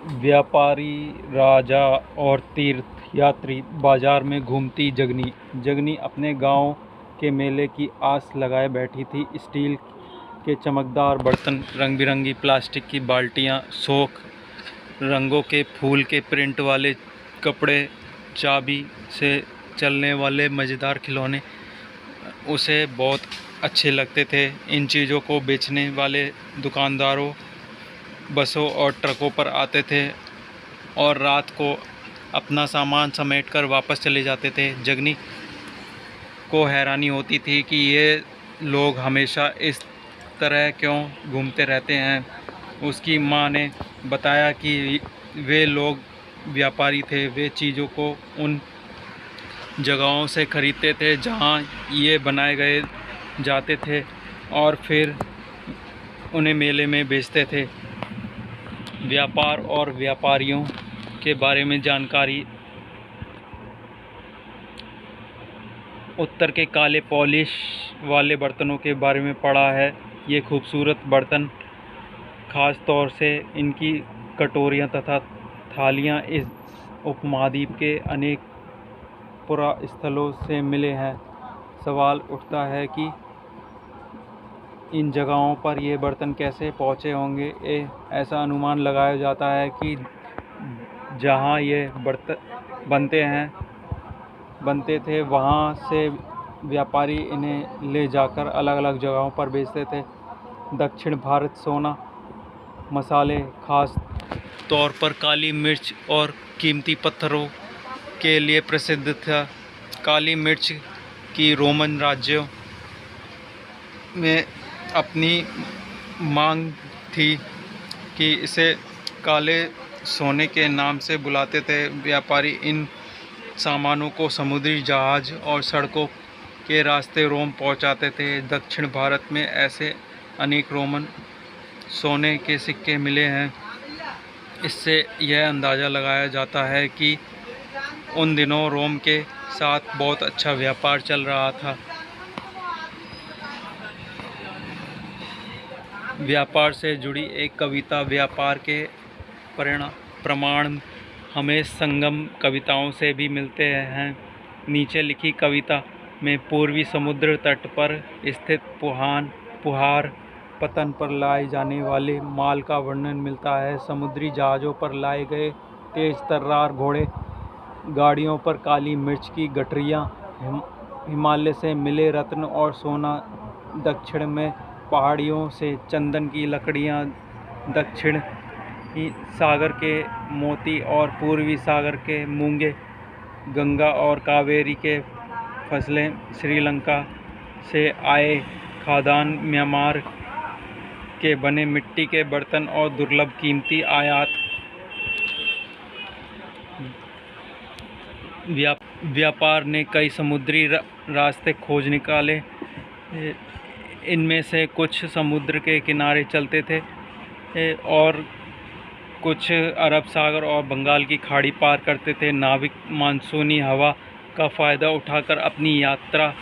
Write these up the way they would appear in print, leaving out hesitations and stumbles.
व्यापारी, राजा और तीर्थ यात्री बाजार में घूमती जगनी। जगनी अपने गांव के मेले की आस लगाए बैठी थी। स्टील के चमकदार बर्तन, रंग बिरंगी प्लास्टिक की बाल्टियां, शौक रंगों के फूल के प्रिंट वाले कपड़े, चाबी से चलने वाले मज़ेदार खिलौने उसे बहुत अच्छे लगते थे। इन चीज़ों को बेचने वाले दुकानदारों बसों और ट्रकों पर आते थे और रात को अपना सामान समेटकर वापस चले जाते थे। जगनी को हैरानी होती थी कि ये लोग हमेशा इस तरह क्यों घूमते रहते हैं। उसकी माँ ने बताया कि वे लोग व्यापारी थे। वे चीज़ों को उन जगहों से खरीदते थे जहाँ ये बनाए गए जाते थे और फिर उन्हें मेले में बेचते थे। व्यापार और व्यापारियों के बारे में जानकारी। उत्तर के काले पॉलिश वाले बर्तनों के बारे में पढ़ा है। ये खूबसूरत बर्तन, ख़ास तौर से इनकी कटोरियाँ तथा थालियाँ, इस उपमहाद्वीप के अनेक पुरास्थलों से मिले हैं। सवाल उठता है कि इन जगहों पर ये बर्तन कैसे पहुँचे होंगे। ऐसा अनुमान लगाया जाता है कि जहाँ ये बर्तन बनते थे वहाँ से व्यापारी इन्हें ले जाकर अलग अलग जगहों पर बेचते थे। दक्षिण भारत सोना, मसाले, खास तौर पर काली मिर्च और कीमती पत्थरों के लिए प्रसिद्ध था। काली मिर्च की रोमन राज्यों में अपनी मांग थी कि इसे काले सोने के नाम से बुलाते थे। व्यापारी इन सामानों को समुद्री जहाज और सड़कों के रास्ते रोम पहुंचाते थे। दक्षिण भारत में ऐसे अनेक रोमन सोने के सिक्के मिले हैं। इससे यह अंदाज़ा लगाया जाता है कि उन दिनों रोम के साथ बहुत अच्छा व्यापार चल रहा था। व्यापार से जुड़ी एक कविता। व्यापार के प्रमाण हमें संगम कविताओं से भी मिलते हैं। नीचे लिखी कविता में पूर्वी समुद्र तट पर स्थित पुहार पतन पर लाए जाने वाले माल का वर्णन मिलता है। समुद्री जहाज़ों पर लाए गए तेज तर्रार घोड़े, गाड़ियों पर काली मिर्च की गठरियाँ, हिमालय से मिले रत्न और सोना, दक्षिण में पहाड़ियों से चंदन की लकड़ियाँ, दक्षिण सागर के मोती और पूर्वी सागर के मूंगे, गंगा और कावेरी के फसलें, श्रीलंका से आए खाद्यान, म्यांमार के बने मिट्टी के बर्तन और दुर्लभ कीमती आयात। व्यापार ने कई समुद्री रास्ते खोज निकाले। इनमें से कुछ समुद्र के किनारे चलते थे और कुछ अरब सागर और बंगाल की खाड़ी पार करते थे। नाविक मानसूनी हवा का फ़ायदा उठाकर अपनी यात्रा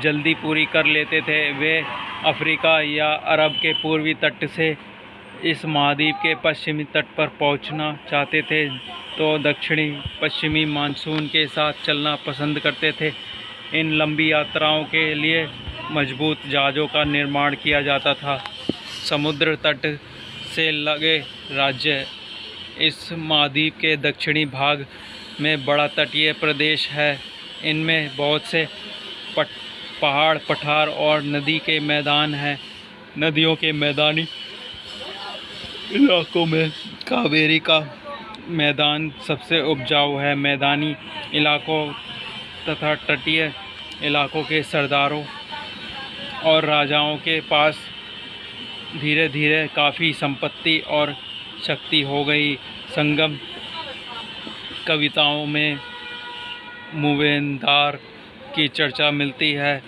जल्दी पूरी कर लेते थे। वे अफ्रीका या अरब के पूर्वी तट से इस महाद्वीप के पश्चिमी तट पर पहुंचना चाहते थे तो दक्षिणी पश्चिमी मानसून के साथ चलना पसंद करते थे। इन लंबी यात्राओं के लिए मजबूत जहाज़ों का निर्माण किया जाता था। समुद्र तट से लगे राज्य। इस महाद्वीप के दक्षिणी भाग में बड़ा तटीय प्रदेश है। इनमें बहुत से पहाड़, पठार और नदी के मैदान हैं। नदियों के मैदानी इलाकों में कावेरी का मैदान सबसे उपजाऊ है। मैदानी इलाकों तथा तटीय इलाकों के सरदारों और राजाओं के पास धीरे धीरे काफ़ी संपत्ति और शक्ति हो गई। संगम कविताओं में मूवेंदार की चर्चा मिलती है।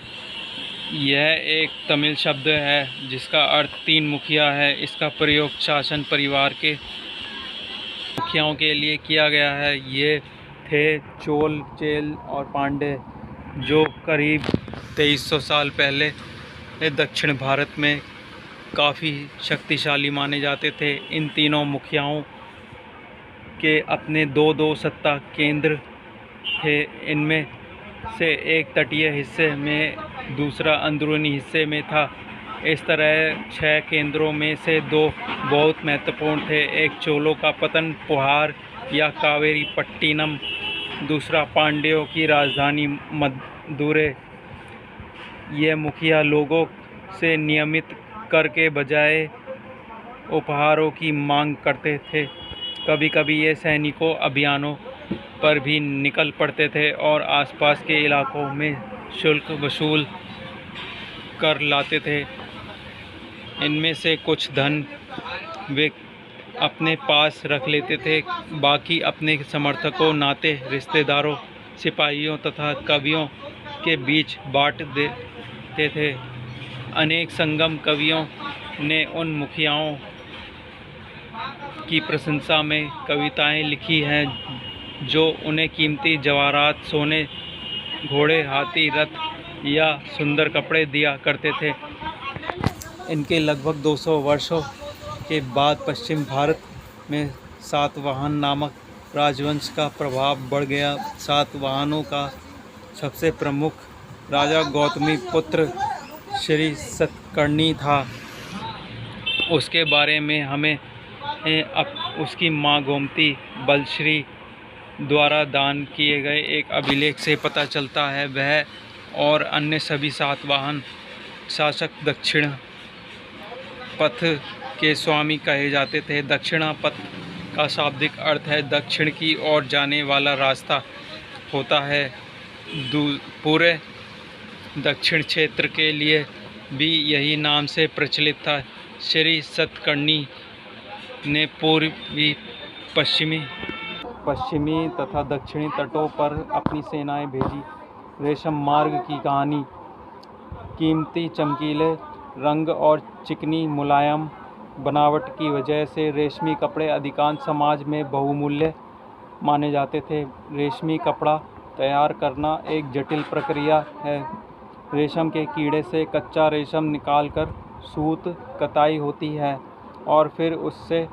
यह एक तमिल शब्द है जिसका अर्थ तीन मुखिया है। इसका प्रयोग शासन परिवार के मुखियाओं के लिए किया गया है। ये थे चोल, चेल और पांड्य, जो करीब 2300 साल पहले दक्षिण भारत में काफ़ी शक्तिशाली माने जाते थे। इन तीनों मुखियाओं के अपने दो दो सत्ता केंद्र थे। इनमें से एक तटीय हिस्से में, दूसरा अंदरूनी हिस्से में था। इस तरह 6 केंद्रों में से 2 बहुत महत्वपूर्ण थे। एक चोलों का पतन पुहार या कावेरीपट्टिनम, दूसरा पांड्यों की राजधानी मदुरै। ये मुखिया लोगों से नियमित कर के बजाय उपहारों की मांग करते थे। कभी कभी ये सैनिकों अभियानों पर भी निकल पड़ते थे और आसपास के इलाकों में शुल्क वसूल कर लाते थे। इनमें से कुछ धन वे अपने पास रख लेते थे, बाकी अपने समर्थकों, नाते रिश्तेदारों, सिपाहियों तथा कवियों के बीच बांट देते थे। अनेक संगम कवियों ने उन मुखियाओं की प्रशंसा में कविताएं लिखी हैं जो उन्हें कीमती जवाहरात, सोने, घोड़े, हाथी, रथ या सुंदर कपड़े दिया करते थे। इनके लगभग 200 वर्षों के बाद पश्चिम भारत में सातवाहन नामक राजवंश का प्रभाव बढ़ गया। सातवाहनों का सबसे प्रमुख राजा गौतमीपुत्र श्री सतकर्णी था। उसके बारे में हमें उसकी मां गोमती बलश्री द्वारा दान किए गए एक अभिलेख से पता चलता है। वह और अन्य सभी सातवाहन शासक दक्षिण पथ के स्वामी कहे जाते थे। दक्षिणा पथ का शाब्दिक अर्थ है दक्षिण की ओर जाने वाला रास्ता होता है। पूरे दक्षिण क्षेत्र के लिए भी यही नाम से प्रचलित था। श्री सतकर्णी ने पूर्वी, पश्चिमी तथा दक्षिणी तटों पर अपनी सेनाएं भेजी। रेशम मार्ग की कहानी। कीमती चमकीले रंग और चिकनी मुलायम बनावट की वजह से रेशमी कपड़े अधिकांश समाज में बहुमूल्य माने जाते थे। रेशमी कपड़ा तैयार करना एक जटिल प्रक्रिया है। रेशम के कीड़े से कच्चा रेशम निकालकर सूत कताई होती है और फिर उससे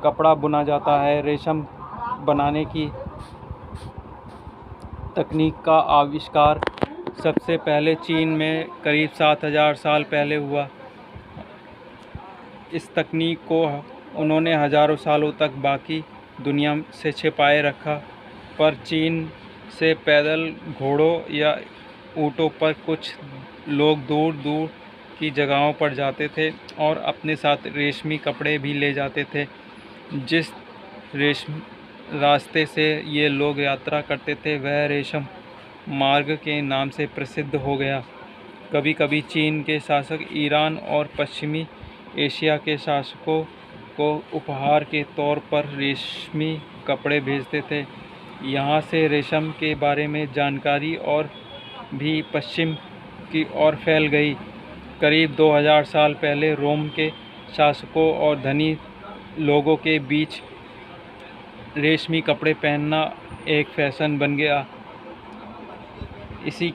कपड़ा बुना जाता है। रेशम बनाने की तकनीक का आविष्कार सबसे पहले चीन में करीब 7000 साल पहले हुआ। इस तकनीक को उन्होंने हजारों सालों तक बाकी दुनिया से छिपाए रखा, पर चीन से पैदल, घोड़ों या ऊँटों पर कुछ लोग दूर दूर की जगहों पर जाते थे और अपने साथ रेशमी कपड़े भी ले जाते थे। जिस रेशम रास्ते से ये लोग यात्रा करते थे वह रेशम मार्ग के नाम से प्रसिद्ध हो गया। कभी कभी चीन के शासक ईरान और पश्चिमी एशिया के शासकों को उपहार के तौर पर रेशमी कपड़े भेजते थे। यहाँ से रेशम के बारे में जानकारी और भी पश्चिम की ओर फैल गई। करीब 2000 साल पहले रोम के शासकों और धनी लोगों के बीच रेशमी कपड़े पहनना एक फैशन बन गया। इसकी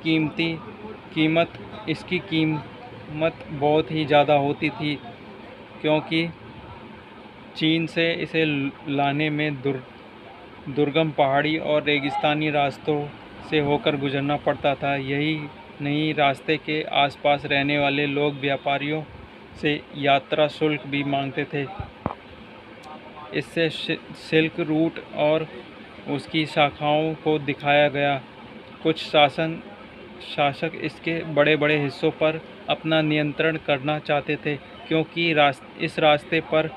कीमत बहुत ही ज़्यादा होती थी, क्योंकि चीन से इसे लाने में दुर्गम पहाड़ी और रेगिस्तानी रास्तों से होकर गुजरना पड़ता था। यही नहीं, रास्ते के आसपास रहने वाले लोग व्यापारियों से यात्रा शुल्क भी मांगते थे। इससे सिल्क रूट और उसकी शाखाओं को दिखाया गया। कुछ शासक इसके बड़े बड़े हिस्सों पर अपना नियंत्रण करना चाहते थे, क्योंकि इस रास्ते पर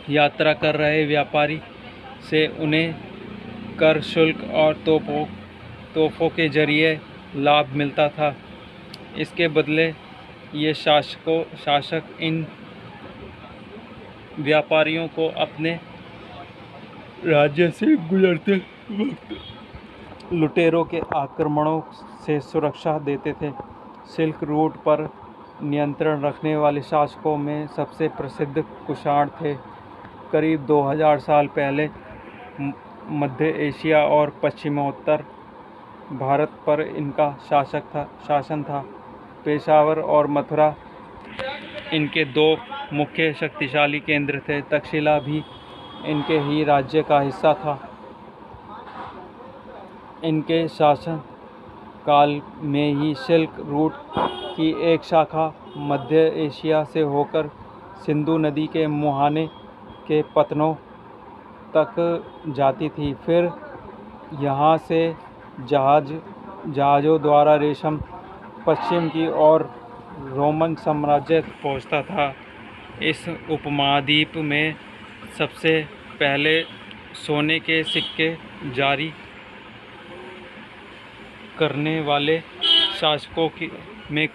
यात्रा कर रहे व्यापारी से उन्हें कर, शुल्क और तोहफों के जरिए लाभ मिलता था। इसके बदले ये शासक इन व्यापारियों को अपने राज्य से गुजरते वक्त लुटेरों के आक्रमणों से सुरक्षा देते थे। सिल्क रूट पर नियंत्रण रखने वाले शासकों में सबसे प्रसिद्ध कुषाण थे। करीब 2000 साल पहले मध्य एशिया और पश्चिमोत्तर भारत पर इनका शासन था। पेशावर और मथुरा इनके 2 मुख्य शक्तिशाली केंद्र थे। तक्षशिला भी इनके ही राज्य का हिस्सा था। इनके शासन काल में ही सिल्क रूट की एक शाखा मध्य एशिया से होकर सिंधु नदी के मुहाने के पतनों तक जाती थी। फिर यहाँ से जहाज़ों द्वारा रेशम पश्चिम की ओर रोमन साम्राज्य पहुँचता था। इस उपमहाद्वीप में सबसे पहले सोने के सिक्के जारी करने वाले शासकों में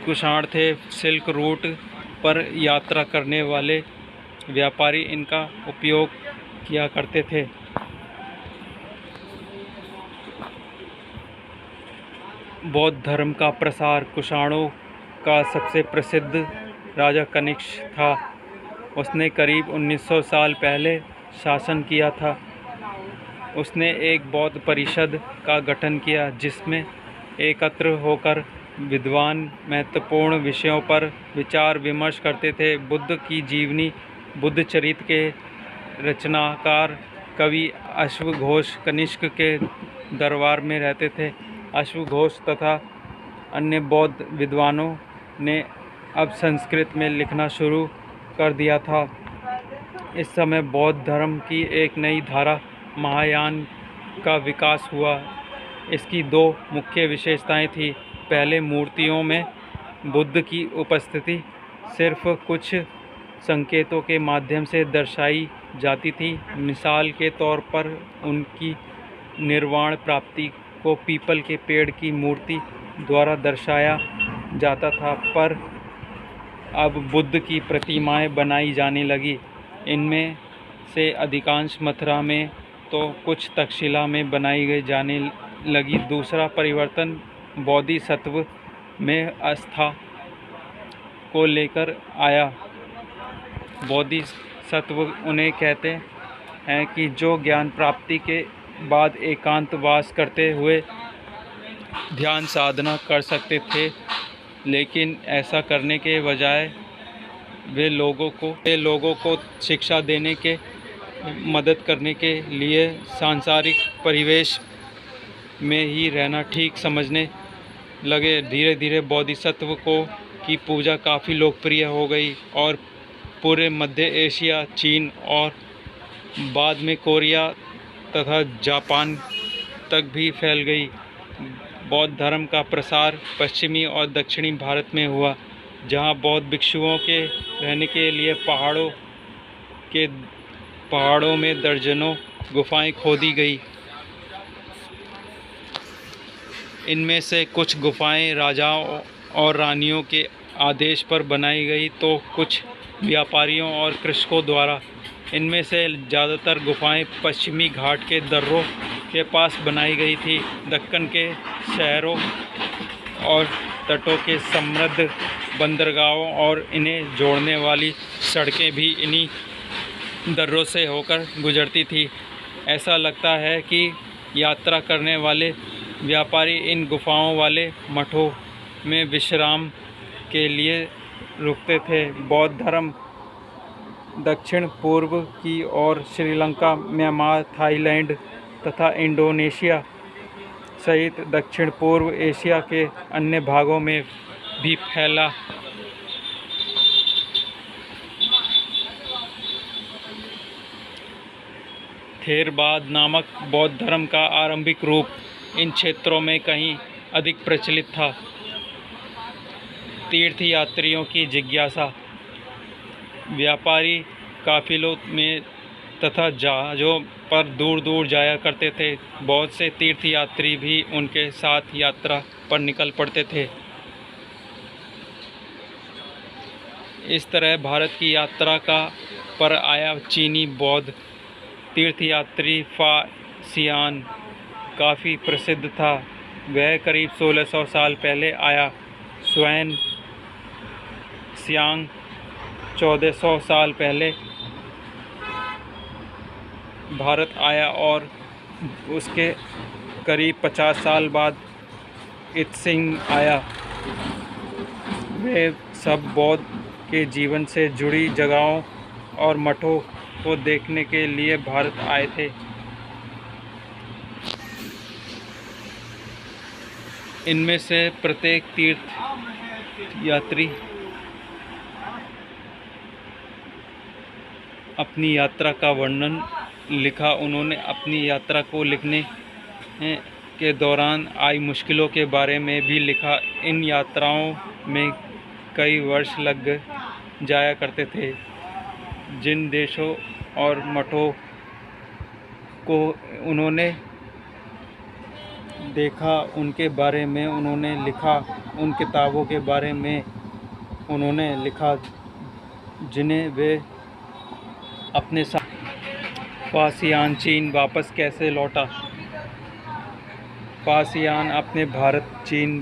कुषाण थे। सिल्क रूट पर यात्रा करने वाले व्यापारी इनका उपयोग किया करते थे। बौद्ध धर्म का प्रसार कुषाणों का सबसे प्रसिद्ध राजा कनिष्क था। उसने करीब 1900 साल पहले शासन किया था। उसने एक बौद्ध परिषद का गठन किया जिसमें एकत्र होकर विद्वान महत्वपूर्ण विषयों पर विचार विमर्श करते थे। बुद्ध की जीवनी बुद्ध चरित्र के रचनाकार कवि अश्वघोष कनिष्क के दरबार में रहते थे। अश्वघोष तथा अन्य बौद्ध विद्वानों ने अब संस्कृत में लिखना शुरू कर दिया था। इस समय बौद्ध धर्म की एक नई धारा महायान का विकास हुआ। इसकी दो मुख्य विशेषताएं थीं। पहले, मूर्तियों में बुद्ध की उपस्थिति सिर्फ कुछ संकेतों के माध्यम से दर्शाई जाती थी। मिसाल के तौर पर उनकी निर्वाण प्राप्ति को पीपल के पेड़ की मूर्ति द्वारा दर्शाया जाता था, पर अब बुद्ध की प्रतिमाएं बनाई जाने लगी। इनमें से अधिकांश मथुरा में तो कुछ तक्षशिला में बनाई जाने लगी। दूसरा परिवर्तन बोधिसत्व में आस्था को लेकर आया। बोधिसत्व उन्हें कहते हैं कि जो ज्ञान प्राप्ति के बाद एकांतवास करते हुए ध्यान साधना कर सकते थे, लेकिन ऐसा करने के बजाय वे लोगों को शिक्षा देने के मदद करने के लिए सांसारिक परिवेश में ही रहना ठीक समझने लगे। धीरे धीरे बोधिसत्व की पूजा काफ़ी लोकप्रिय हो गई और पूरे मध्य एशिया, चीन और बाद में कोरिया तथा जापान तक भी फैल गई। बौद्ध धर्म का प्रसार पश्चिमी और दक्षिणी भारत में हुआ, जहां बौद्ध भिक्षुओं के रहने के लिए पहाड़ों में दर्जनों गुफाएं खोदी गई। इनमें से कुछ गुफाएं राजाओं और रानियों के आदेश पर बनाई गई तो कुछ व्यापारियों और कृषकों द्वारा। इनमें से ज़्यादातर गुफाएं पश्चिमी घाट के दर्रों के पास बनाई गई थी। दक्कन के शहरों और तटों के समृद्ध बंदरगाहों और इन्हें जोड़ने वाली सड़कें भी इन्हीं दर्रों से होकर गुजरती थी। ऐसा लगता है कि यात्रा करने वाले व्यापारी इन गुफाओं वाले मठों में विश्राम के लिए रुकते थे। बौद्ध धर्म दक्षिण पूर्व की ओर श्रीलंका, म्यांमार, थाईलैंड तथा इंडोनेशिया सहित दक्षिण पूर्व एशिया के अन्य भागों में भी फैला। थेरवाद नामक बौद्ध धर्म का आरंभिक रूप इन क्षेत्रों में कहीं अधिक प्रचलित था। तीर्थयात्रियों की जिज्ञासा, व्यापारी काफिलों में तथा जहाज़ों पर दूर दूर जाया करते थे। बहुत से तीर्थयात्री भी उनके साथ यात्रा पर निकल पड़ते थे। इस तरह भारत की यात्रा पर आया चीनी बौद्ध तीर्थयात्री फा सियान काफ़ी प्रसिद्ध था। वह करीब 1600 साल पहले आया। स्वयं सियांग 1400 साल पहले भारत आया और उसके करीब 50 साल बाद इत्सिंग आया। वे सब बौद्ध के जीवन से जुड़ी जगहों और मठों को देखने के लिए भारत आए थे। इनमें से प्रत्येक तीर्थ यात्री अपनी यात्रा का वर्णन लिखा। उन्होंने अपनी यात्रा को लिखने के दौरान आई मुश्किलों के बारे में भी लिखा। इन यात्राओं में कई वर्ष लग जाया करते थे। जिन देशों और मठों को उन्होंने देखा उनके बारे में उन्होंने लिखा। उन किताबों के बारे में उन्होंने लिखा जिन्हें वे अपने साथ। फासियान चीन वापस कैसे लौटा? फासियान अपने घर चीन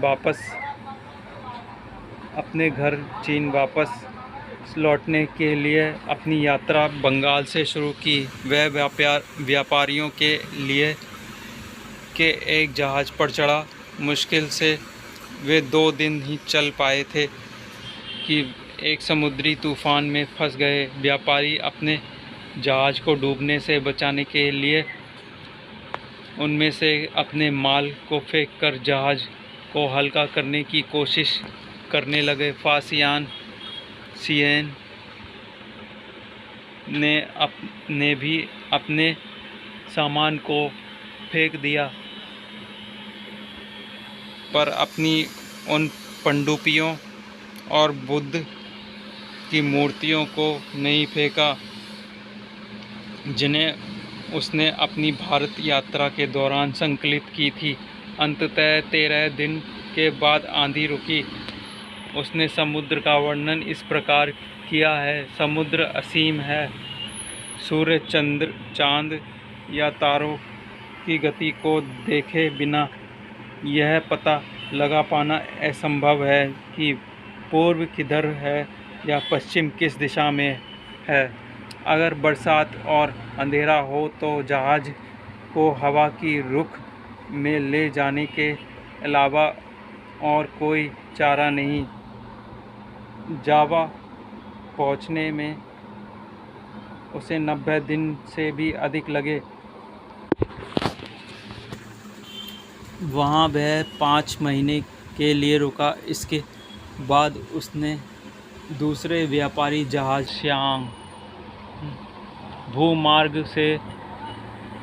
वापस लौटने के लिए अपनी यात्रा बंगाल से शुरू की। वह व्यापारियों के लिए के एक जहाज़ पर चढ़ा। मुश्किल से वे 2 दिन ही चल पाए थे कि एक समुद्री तूफ़ान में फंस गए। व्यापारी अपने जहाज़ को डूबने से बचाने के लिए उनमें से अपने माल को फेंककर जहाज़ को हल्का करने की कोशिश करने लगे। फासियान ने भी अपने सामान को फेंक दिया, पर अपनी उन पनडुब्बियों और बुद्ध की मूर्तियों को नहीं फेंका जिन्हें उसने अपनी भारत यात्रा के दौरान संकलित की थी। अंततः 13 दिन के बाद आंधी रुकी। उसने समुद्र का वर्णन इस प्रकार किया है। समुद्र असीम है। सूर्य, चंद्र, चाँद या तारों की गति को देखे बिना यह पता लगा पाना असंभव है कि पूर्व किधर है या पश्चिम किस दिशा में है। अगर बरसात और अंधेरा हो तो जहाज़ को हवा की रुख में ले जाने के अलावा और कोई चारा नहीं। जावा पहुंचने में उसे 90 दिन से भी अधिक लगे। वहाँ वह 5 महीने के लिए रुका। इसके बाद उसने दूसरे व्यापारी जहाज़ शियांग भूमार्ग से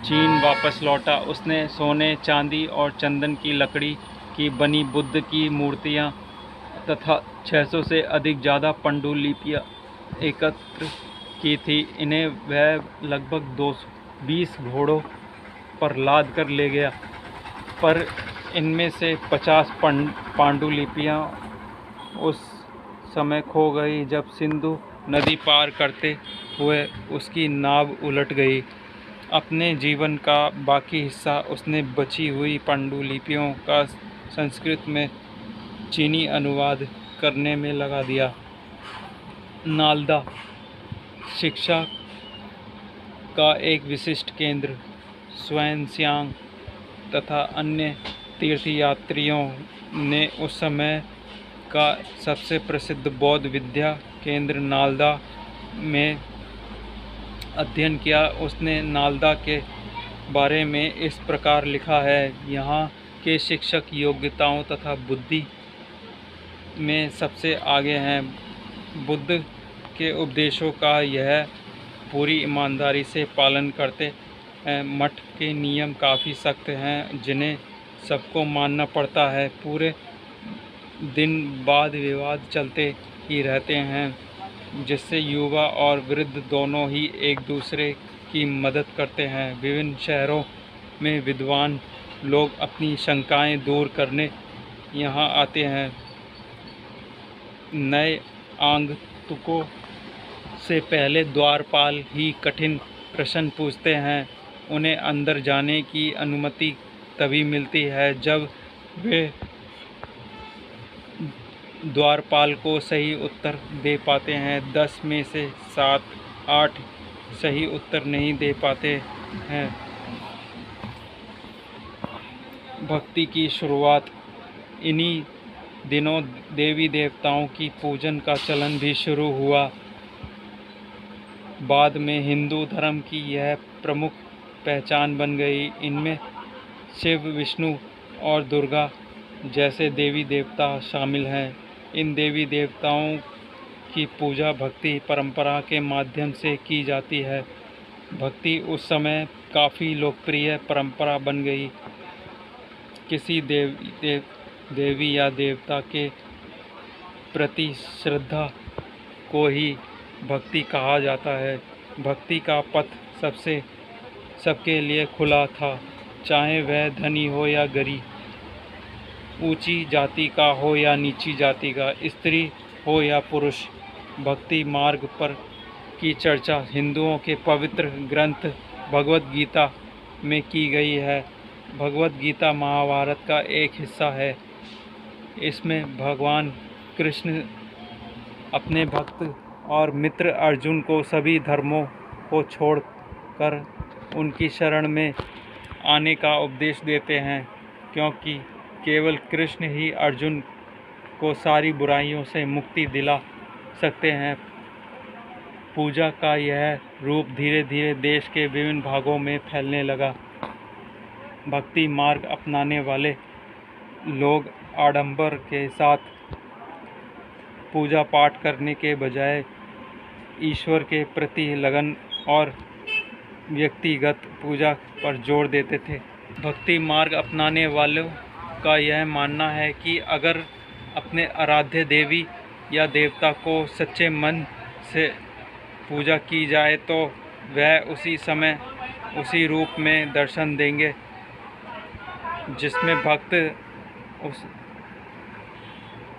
चीन वापस लौटा। उसने सोने, चांदी और चंदन की लकड़ी की बनी बुद्ध की मूर्तियाँ तथा 600 से अधिक ज़्यादा पांडुलिपियाँ एकत्र की थी। इन्हें वह लगभग 220 घोड़ों पर लाद कर ले गया, पर इनमें से 50 पांडुलिपियाँ उस समय खो गई जब सिंधु नदी पार करते हुए उसकी नाव उलट गई। अपने जीवन का बाकी हिस्सा उसने बची हुई पांडुलिपियों का संस्कृत में चीनी अनुवाद करने में लगा दिया। नालंदा शिक्षा का एक विशिष्ट केंद्र। स्वान तथा अन्य तीर्थयात्रियों ने उस समय का सबसे प्रसिद्ध बौद्ध विद्या केंद्र नालंदा में अध्ययन किया। उसने नालंदा के बारे में इस प्रकार लिखा है। यहाँ के शिक्षक योग्यताओं तथा बुद्धि में सबसे आगे हैं। बुद्ध के उपदेशों का यह पूरी ईमानदारी से पालन करते हैं। मठ के नियम काफ़ी सख्त हैं जिन्हें सबको मानना पड़ता है। पूरे दिन वाद विवाद चलते ही रहते हैं, जिससे युवा और वृद्ध दोनों ही एक दूसरे की मदद करते हैं। विभिन्न शहरों में विद्वान लोग अपनी शंकाएं दूर करने यहाँ आते हैं। नए आगंतुकों से पहले द्वारपाल ही कठिन प्रश्न पूछते हैं। उन्हें अंदर जाने की अनुमति तभी मिलती है जब वे द्वारपाल को सही उत्तर दे पाते हैं। 10 में से 7-8 सही उत्तर नहीं दे पाते हैं। भक्ति की शुरुआत इन्हीं दिनों देवी देवताओं की पूजन का चलन भी शुरू हुआ। बाद में हिंदू धर्म की यह प्रमुख पहचान बन गई। इनमें शिव, विष्णु और दुर्गा जैसे देवी देवता शामिल हैं। इन देवी देवताओं की पूजा भक्ति परंपरा के माध्यम से की जाती है। भक्ति उस समय काफ़ी लोकप्रिय परंपरा बन गई। किसी देवी या देवता के प्रति श्रद्धा को ही भक्ति कहा जाता है। भक्ति का पथ सबके लिए खुला था, चाहे वह धनी हो या गरीब, ऊंची जाति का हो या नीची जाति का, स्त्री हो या पुरुष। भक्ति मार्ग पर की चर्चा हिंदुओं के पवित्र ग्रंथ भगवद गीता में की गई है। भगवद गीता महाभारत का एक हिस्सा है। इसमें भगवान कृष्ण अपने भक्त और मित्र अर्जुन को सभी धर्मों को छोड़कर उनकी शरण में आने का उपदेश देते हैं, क्योंकि केवल कृष्ण ही अर्जुन को सारी बुराइयों से मुक्ति दिला सकते हैं। पूजा का यह रूप धीरे धीरे देश के विभिन्न भागों में फैलने लगा। भक्ति मार्ग अपनाने वाले लोग आडंबर के साथ पूजा पाठ करने के बजाय ईश्वर के प्रति लगन और व्यक्तिगत पूजा पर जोर देते थे। भक्ति मार्ग अपनाने वालों का यह मानना है कि अगर अपने आराध्य देवी या देवता को सच्चे मन से पूजा की जाए तो वह उसी समय उसी रूप में दर्शन देंगे जिसमें भक्त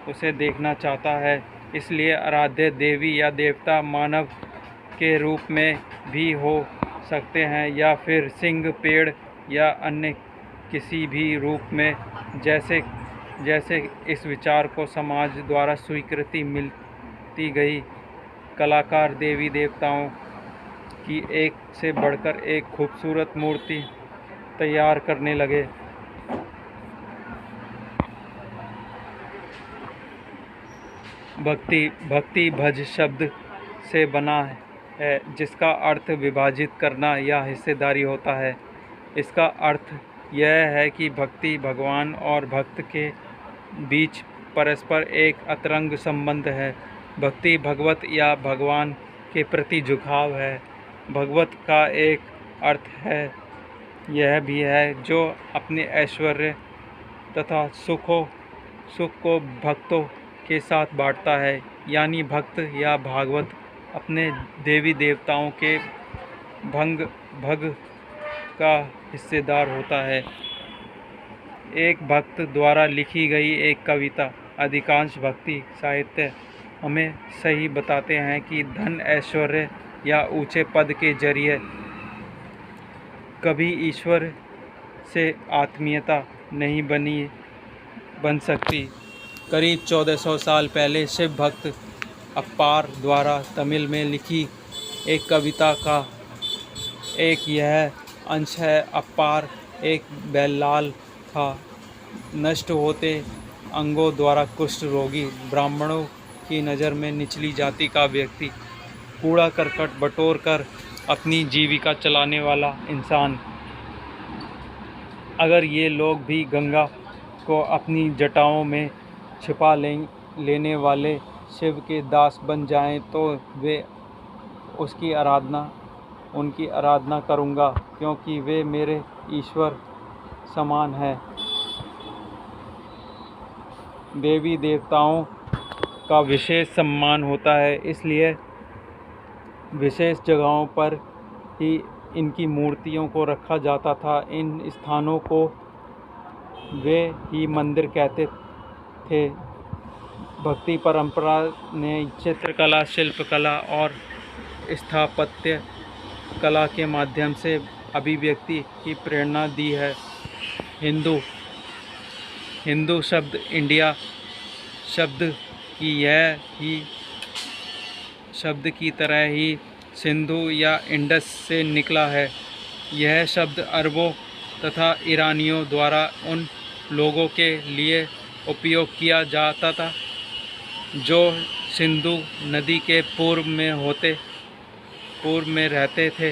उसे देखना चाहता है। इसलिए आराध्य देवी या देवता मानव के रूप में भी हो सकते हैं या फिर सिंह, पेड़ या अन्य किसी भी रूप में। जैसे इस विचार को समाज द्वारा स्वीकृति मिलती गई, कलाकार देवी देवताओं की एक से बढ़कर एक खूबसूरत मूर्ति तैयार करने लगे। भक्ति भज शब्द से बना है, जिसका अर्थ विभाजित करना या हिस्सेदारी होता है। इसका अर्थ यह है कि भक्ति भगवान और भक्त के बीच परस्पर एक अंतरंग संबंध है। भक्ति भगवत या भगवान के प्रति झुकाव है। भगवत का एक अर्थ है यह भी है जो अपने ऐश्वर्य तथा सुख को भक्तों के साथ बांटता है। यानी भक्त या भागवत अपने देवी देवताओं के भग का हिस्सेदार होता है। एक भक्त द्वारा लिखी गई एक कविता, अधिकांश भक्ति साहित्य हमें सही बताते हैं कि धन, ऐश्वर्य या ऊंचे पद के जरिए कभी ईश्वर से आत्मीयता नहीं बन सकती। करीब 1400 साल पहले शिव भक्त अप्पार द्वारा तमिल में लिखी एक कविता का एक यह अंश है। अप्पार एक बैलाल था, नष्ट होते अंगों द्वारा कुष्ठ रोगी, ब्राह्मणों की नज़र में निचली जाति का व्यक्ति, कूड़ा करकट बटोर कर अपनी जीविका चलाने वाला इंसान। अगर ये लोग भी गंगा को अपनी जटाओं में छिपा लेने वाले शिव के दास बन जाएं तो वे उनकी आराधना करूँगा, क्योंकि वे मेरे ईश्वर समान हैं। देवी देवताओं का विशेष सम्मान होता है, इसलिए विशेष जगहों पर ही इनकी मूर्तियों को रखा जाता था। इन स्थानों को वे ही मंदिर कहते थे। भक्ति परंपरा ने चित्रकला, शिल्पकला और स्थापत्य कला के माध्यम से अभिव्यक्ति की प्रेरणा दी है। हिंदू शब्द इंडिया शब्द की तरह ही सिंधु या इंडस से निकला है। यह शब्द अरबों तथा ईरानियों द्वारा उन लोगों के लिए उपयोग किया जाता था, जो सिंधु नदी के पूर्व में रहते थे।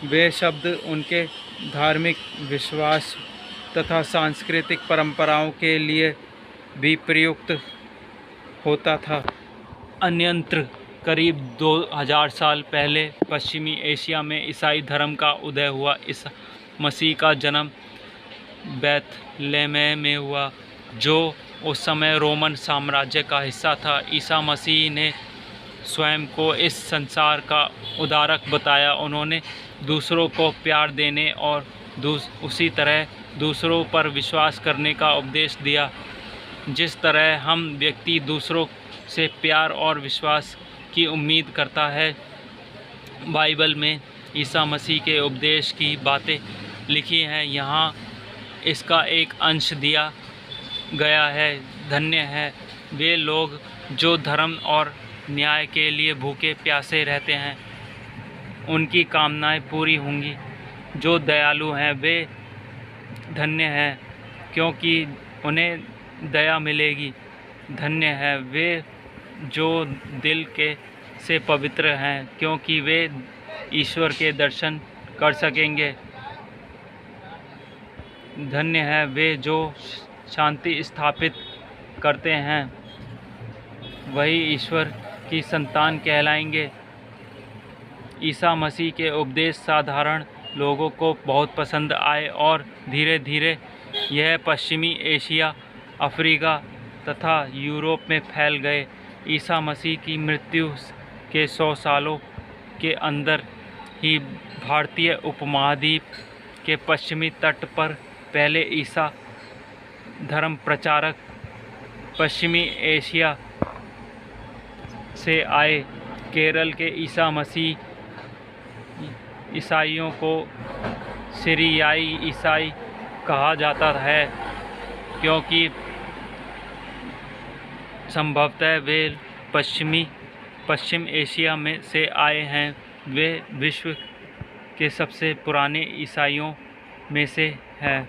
वे शब्द उनके धार्मिक विश्वास तथा सांस्कृतिक परंपराओं के लिए भी प्रयुक्त होता था। अन्यत्र करीब 2000 साल पहले पश्चिमी एशिया में ईसाई धर्म का उदय हुआ। ईसा मसीह का जन्म बैतलहम में हुआ, जो उस समय रोमन साम्राज्य का हिस्सा था। ईसा मसीह ने स्वयं को इस संसार का उद्धारक बताया। उन्होंने दूसरों को प्यार देने और उसी तरह दूसरों पर विश्वास करने का उपदेश दिया। जिस तरह हम व्यक्ति दूसरों से प्यार और विश्वास की उम्मीद करता है, बाइबल में ईसा मसीह के उपदेश की बातें लिखी हैं। यहाँ इसका एक अंश दिया गया है। धन्य है वे लोग जो धर्म और न्याय के लिए भूखे प्यासे रहते हैं, उनकी कामनाएं पूरी होंगी। जो दयालु हैं वे धन्य हैं, क्योंकि उन्हें दया मिलेगी। धन्य है वे जो दिल से पवित्र हैं, क्योंकि वे ईश्वर के दर्शन कर सकेंगे। धन्य है वे जो शांति स्थापित करते हैं, वही ईश्वर की संतान कहलाएंगे। ईसा मसीह के उपदेश साधारण लोगों को बहुत पसंद आए और धीरे धीरे यह पश्चिमी एशिया, अफ्रीका तथा यूरोप में फैल गए। ईसा मसीह की मृत्यु के 100 सालों के अंदर ही भारतीय उपमहाद्वीप के पश्चिमी तट पर पहले ईसा धर्म प्रचारक पश्चिमी एशिया से आए। केरल के ईसा मसीह ईसाइयों को सीरियाई ईसाई कहा जाता है, क्योंकि संभवतः वे पश्चिम एशिया में से आए हैं। वे विश्व के सबसे पुराने ईसाइयों में से हैं।